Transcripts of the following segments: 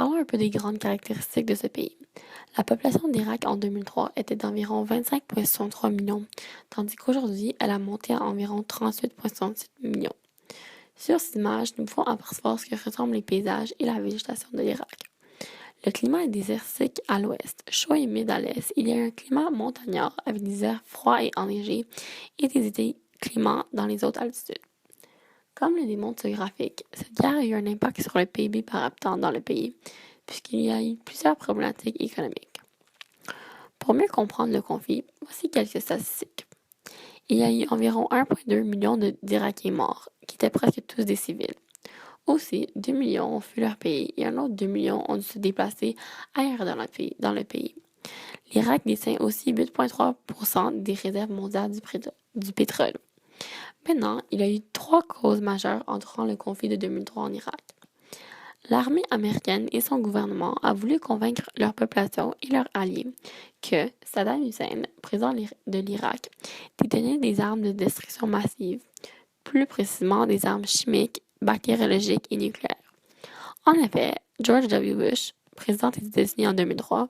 Parlons un peu des grandes caractéristiques de ce pays. La population d'Irak en 2003 était d'environ 25,63 millions, tandis qu'aujourd'hui, elle a monté à environ 38,67 millions. Sur cette image, nous pouvons apercevoir ce que ressemblent les paysages et la végétation de l'Irak. Le climat est désertique à l'ouest, chaud et humide à l'est. Il y a un climat montagnard avec des airs froids et enneigés et des étés cléments dans les hautes altitudes. Comme le démontre ce graphique, cette guerre a eu un impact sur le PIB par habitant dans le pays, puisqu'il y a eu plusieurs problématiques économiques. Pour mieux comprendre le conflit, voici quelques statistiques. Il y a eu environ 1,2 million d'Irakiens morts, qui étaient presque tous des civils. Aussi, 2 millions ont fui leur pays et un autre 2 millions ont dû se déplacer ailleurs dans le pays. L'Irak détient aussi 8,3% des réserves mondiales du pétrole. Maintenant, il y a eu 3 causes majeures entourant le conflit de 2003 en Irak. L'armée américaine et son gouvernement a voulu convaincre leur population et leurs alliés que Saddam Hussein, président de l'Irak, détenait des armes de destruction massive, plus précisément des armes chimiques, bactériologiques et nucléaires. En effet, George W. Bush, président des États-Unis en 2003,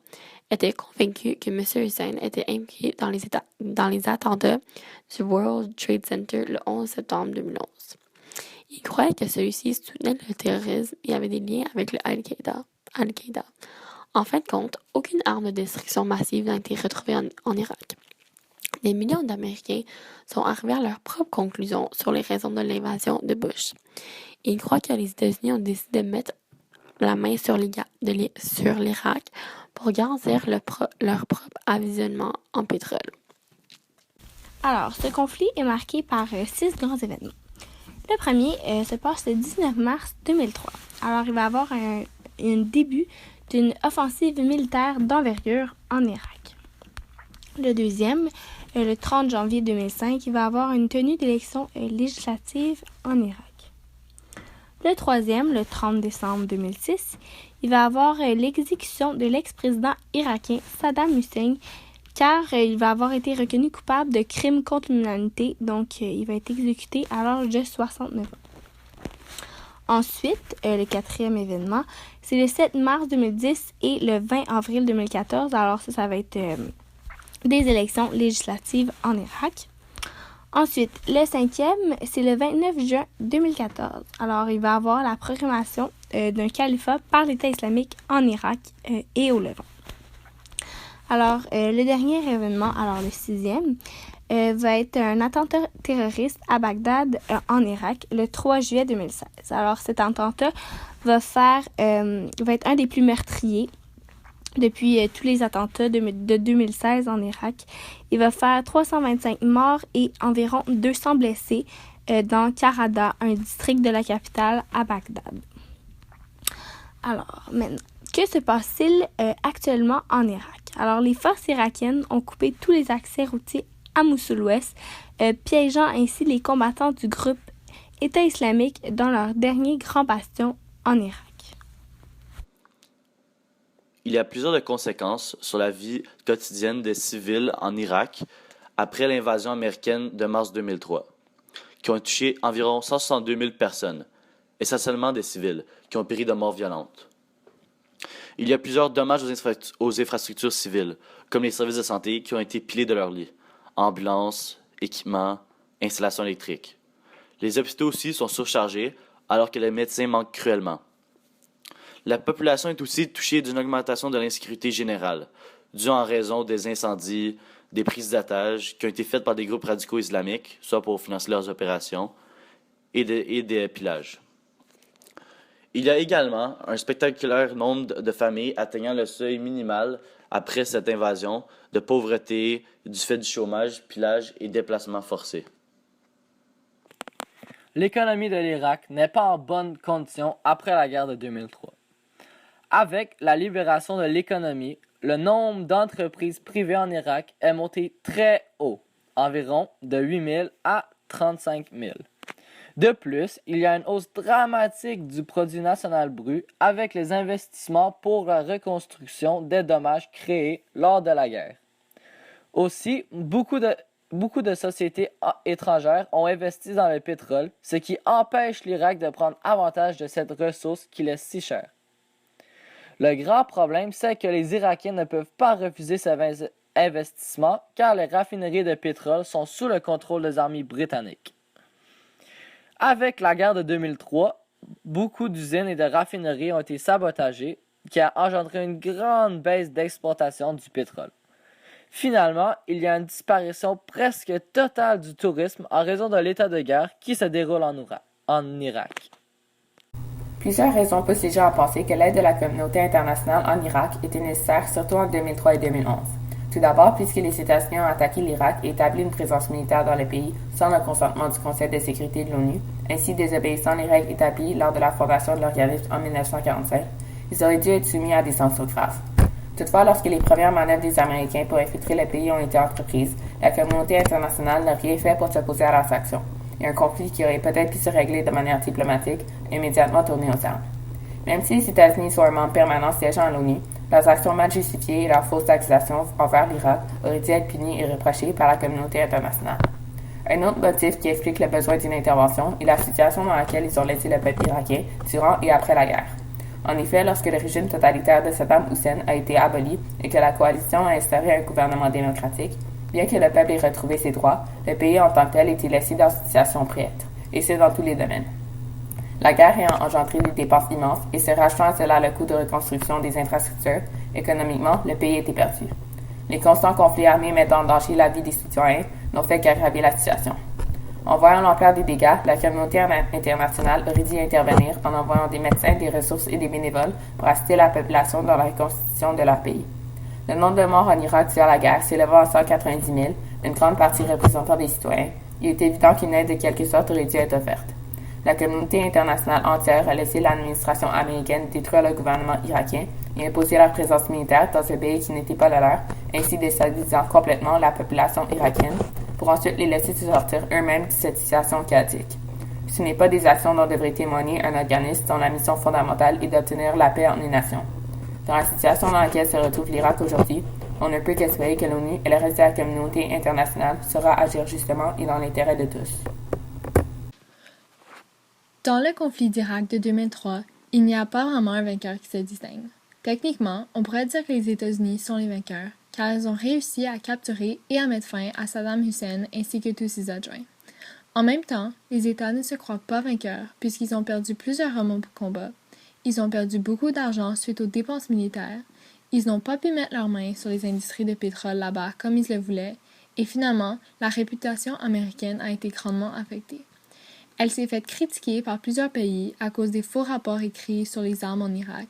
était convaincu que M. Hussein était impliqué dans les attentats du World Trade Center le 11 septembre 2011. Il croyait que celui-ci soutenait le terrorisme et avait des liens avec le Al-Qaïda. En fin de compte, aucune arme de destruction massive n'a été retrouvée en Irak. Des millions d'Américains sont arrivés à leur propre conclusion sur les raisons de l'invasion de Bush. Ils croient que les États-Unis ont décidé de mettre la main sur l'Irak pour garantir leur propre approvisionnement en pétrole. Alors, ce conflit est marqué par 6 grands événements. Le premier se passe le 19 mars 2003. Alors, il va y avoir un début d'une offensive militaire d'envergure en Irak. Le deuxième, le 30 janvier 2005, il va y avoir une tenue d'élection législative en Irak. Le troisième, le 30 décembre 2006, il va y avoir l'exécution de l'ex-président irakien Saddam Hussein, car il va avoir été reconnu coupable de crimes contre l'humanité, donc il va être exécuté à l'âge de 69 ans. Ensuite, le quatrième événement, c'est le 7 mars 2010 et le 20 avril 2014. Alors ça va être des élections législatives en Irak. Ensuite, le cinquième, c'est le 29 juin 2014. Alors, il va y avoir la proclamation d'un califat par l'État islamique en Irak et au Levant. Alors, le dernier événement, alors le sixième, va être un attentat terroriste à Bagdad en Irak le 3 juillet 2016. Alors, cet attentat va être un des plus meurtriers depuis tous les attentats de 2016 en Irak. Il va faire 325 morts et environ 200 blessés dans Karada, un district de la capitale à Bagdad. Alors, maintenant, que se passe-t-il actuellement en Irak? Alors, les forces irakiennes ont coupé tous les accès routiers à Mossoul-Ouest, piégeant ainsi les combattants du groupe État islamique dans leur dernier grand bastion en Irak. Il y a plusieurs conséquences sur la vie quotidienne des civils en Irak après l'invasion américaine de mars 2003, qui ont touché environ 162 000 personnes, essentiellement des civils, qui ont péri de morts violentes. Il y a plusieurs dommages aux infrastructures civiles, comme les services de santé qui ont été pilés de leurs lits, ambulances, équipements, installations électriques. Les hôpitaux aussi sont surchargés alors que les médecins manquent cruellement. La population est aussi touchée d'une augmentation de l'insécurité générale, due en raison des incendies, des prises d'otages qui ont été faites par des groupes radicaux islamiques, soit pour financer leurs opérations, et des pillages. Il y a également un spectaculaire nombre de familles atteignant le seuil minimal après cette invasion de pauvreté du fait du chômage, pillage et déplacements forcés. L'économie de l'Irak n'est pas en bonne condition après la guerre de 2003. Avec la libération de l'économie, le nombre d'entreprises privées en Irak est monté très haut, environ de 8 000 à 35 000. De plus, il y a une hausse dramatique du produit national brut avec les investissements pour la reconstruction des dommages créés lors de la guerre. Aussi, beaucoup de sociétés étrangères ont investi dans le pétrole, ce qui empêche l'Irak de prendre avantage de cette ressource qui est si chère. Le grand problème, c'est que les Irakiens ne peuvent pas refuser ces investissements car les raffineries de pétrole sont sous le contrôle des armées britanniques. Avec la guerre de 2003, beaucoup d'usines et de raffineries ont été sabotagées, qui a engendré une grande baisse d'exploitation du pétrole. Finalement, il y a une disparition presque totale du tourisme en raison de l'état de guerre qui se déroule en Irak. Plusieurs raisons poussent les gens à penser que l'aide de la communauté internationale en Irak était nécessaire, surtout en 2003 et 2011. Tout d'abord, puisque les États-Unis ont attaqué l'Irak et établi une présence militaire dans le pays sans le consentement du Conseil de sécurité de l'ONU, ainsi désobéissant les règles établies lors de la fondation de l'organisme en 1945, ils auraient dû être soumis à des sanctions graves. Toutefois, lorsque les premières manœuvres des Américains pour infiltrer le pays ont été entreprises, la communauté internationale n'a rien fait pour s'opposer à leurs actions, et un conflit qui aurait peut-être pu se régler de manière diplomatique a immédiatement tourné aux armes. Même si les États-Unis sont un membre permanent siégeant à l'ONU, leurs actions mal justifiées et leurs fausses accusations envers l'Irak auraient dû être punies et reprochées par la communauté internationale. Un autre motif qui explique le besoin d'une intervention est la situation dans laquelle ils ont laissé le peuple irakien durant et après la guerre. En effet, lorsque le régime totalitaire de Saddam Hussein a été aboli et que la coalition a instauré un gouvernement démocratique, bien que le peuple ait retrouvé ses droits, le pays en tant que tel était laissé dans une situation prête, et ce dans tous les domaines. La guerre ayant engendré des dépenses immenses et se rajoutant à cela le coût de reconstruction des infrastructures, économiquement, le pays était perdu. Les constants conflits armés mettant en danger la vie des citoyens n'ont fait qu'aggraver la situation. En voyant l'ampleur des dégâts, la communauté internationale aurait dû intervenir en envoyant des médecins, des ressources et des bénévoles pour assister la population dans la reconstitution de leur pays. Le nombre de morts en Irak durant la guerre s'élevant à 190 000, une grande partie représentant des citoyens, il est évident qu'une aide de quelque sorte aurait dû être offerte. La communauté internationale entière a laissé l'administration américaine détruire le gouvernement irakien et imposer leur présence militaire dans un pays qui n'était pas le leur, ainsi déstabilisant complètement la population irakienne, pour ensuite les laisser se sortir eux-mêmes de cette situation chaotique. Ce n'est pas des actions dont devrait témoigner un organisme dont la mission fondamentale est d'obtenir la paix entre les nations. Dans la situation dans laquelle se retrouve l'Irak aujourd'hui, on ne peut qu'espérer que l'ONU et le reste de la communauté internationale saura agir justement et dans l'intérêt de tous. Dans le conflit d'Irak de 2003, il n'y a pas vraiment un vainqueur qui se distingue. Techniquement, on pourrait dire que les États-Unis sont les vainqueurs, car ils ont réussi à capturer et à mettre fin à Saddam Hussein ainsi que tous ses adjoints. En même temps, les États ne se croient pas vainqueurs puisqu'ils ont perdu plusieurs hommes au combat. Ils ont perdu beaucoup d'argent suite aux dépenses militaires. Ils n'ont pas pu mettre leurs mains sur les industries de pétrole là-bas comme ils le voulaient. Et finalement, la réputation américaine a été grandement affectée. Elle s'est faite critiquer par plusieurs pays à cause des faux rapports écrits sur les armes en Irak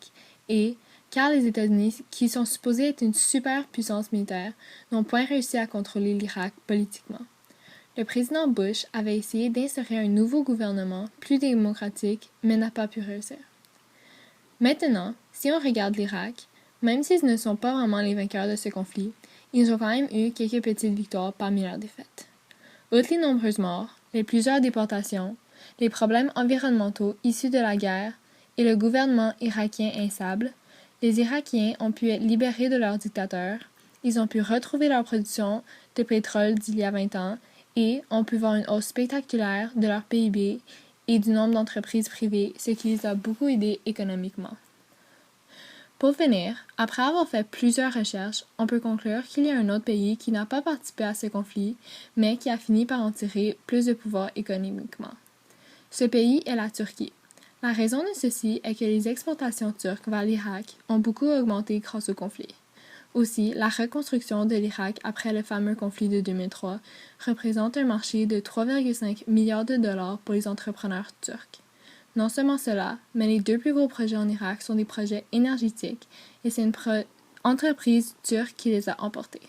et, car les États-Unis, qui sont supposés être une superpuissance militaire, n'ont point réussi à contrôler l'Irak politiquement. Le président Bush avait essayé d'insérer un nouveau gouvernement plus démocratique, mais n'a pas pu réussir. Maintenant, si on regarde l'Irak, même s'ils ne sont pas vraiment les vainqueurs de ce conflit, ils ont quand même eu quelques petites victoires parmi leurs défaites. Outre les nombreuses morts, les plusieurs déportations, les problèmes environnementaux issus de la guerre et le gouvernement irakien instable, les Irakiens ont pu être libérés de leurs dictateurs, ils ont pu retrouver leur production de pétrole d'il y a 20 ans et ont pu voir une hausse spectaculaire de leur PIB et du nombre d'entreprises privées, ce qui les a beaucoup aidés économiquement. Pour finir, après avoir fait plusieurs recherches, on peut conclure qu'il y a un autre pays qui n'a pas participé à ce conflit, mais qui a fini par en tirer plus de pouvoir économiquement. Ce pays est la Turquie. La raison de ceci est que les exportations turques vers l'Irak ont beaucoup augmenté grâce au conflit. Aussi, la reconstruction de l'Irak après le fameux conflit de 2003 représente un marché de 3,5 milliards de dollars pour les entrepreneurs turcs. Non seulement cela, mais les deux plus gros projets en Irak sont des projets énergétiques et c'est une entreprise turque qui les a emportés.